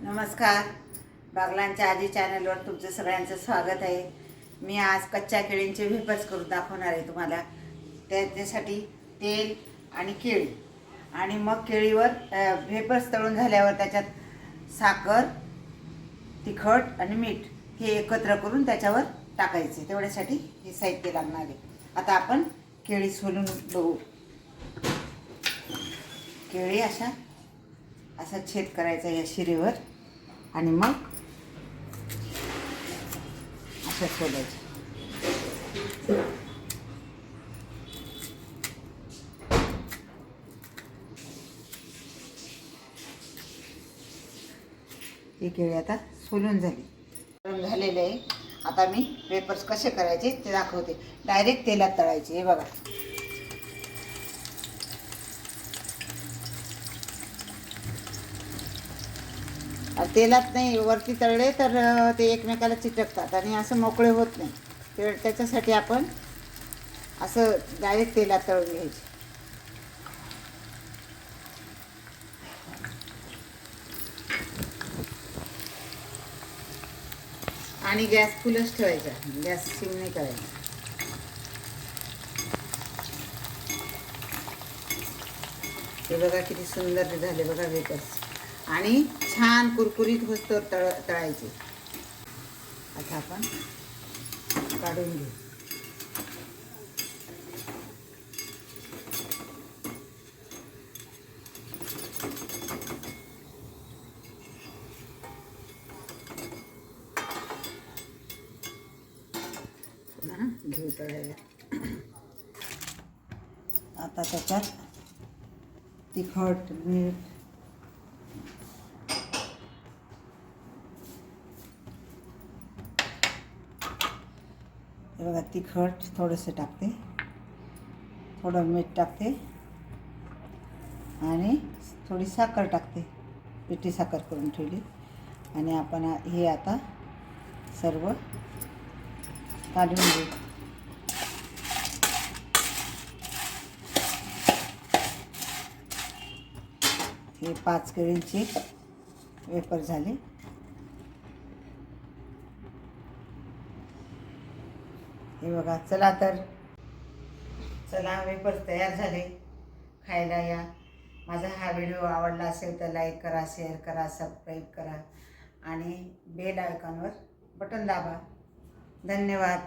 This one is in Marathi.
नमस्कार. बागलांच्या आजी चॅनलवर तुमचं सगळ्यांचं स्वागत आहे. मी आज कच्च्या केळींचे वेफर्स करून दाखवणार आहे तुम्हाला. त्याच्यासाठी तेल आणि केळी आणि मग केळीवर वेफर्स तळून झाल्यावर त्याच्यात साखर, तिखट आणि मीठ हे एकत्र करून त्याच्यावर टाकायचे. तेवढ्यासाठी हे साहित्य लागणार आहे. आता आपण केळी सोलून बघू. केळी असा छेद करायचा या शिरीवर आणि मग असं सोलायचं. ही केळी आता सोलून झालेले आहे. आता मी वेफर्स कसे करायचे ते दाखवते. डायरेक्ट तेलात तळायचे. हे बघा, तेलात नाही, वरती तळले तर ते एकमेकाला चिटकतात आणि असं मोकळे होत नाही. त्याच्यासाठी आपण असं डायरेक्ट तेलात तळून घ्यायचे. आणि गॅस फुलच ठेवायचा, गॅस सिम नाही करायचा. हे बघा किती सुंदर झाले बघा वेफर्स. आणि छान कुरकुरीत होतो तळायचे. आता आपण काढून घेऊ. घेऊ तळायला. आता त्याच्यात तिखट, मीठ, हे बघा तिखट थोडंसं टाकते, थोडं मीठ टाकते आणि थोडी साखर टाकते. पिठी साखर करून ठेवली. आणि आपण हे आता सर्व काढून घेऊ. हे 5 केळींचे वेफर झाले. हे बघा. चला वेफर्स तयार झाले. खायला या. माझा हा व्हिडिओ आवडला असेल तर लाईक करा, शेअर करा, सबस्क्राईब करा आणि बेल आयकॉनवर बटन दाबा. धन्यवाद.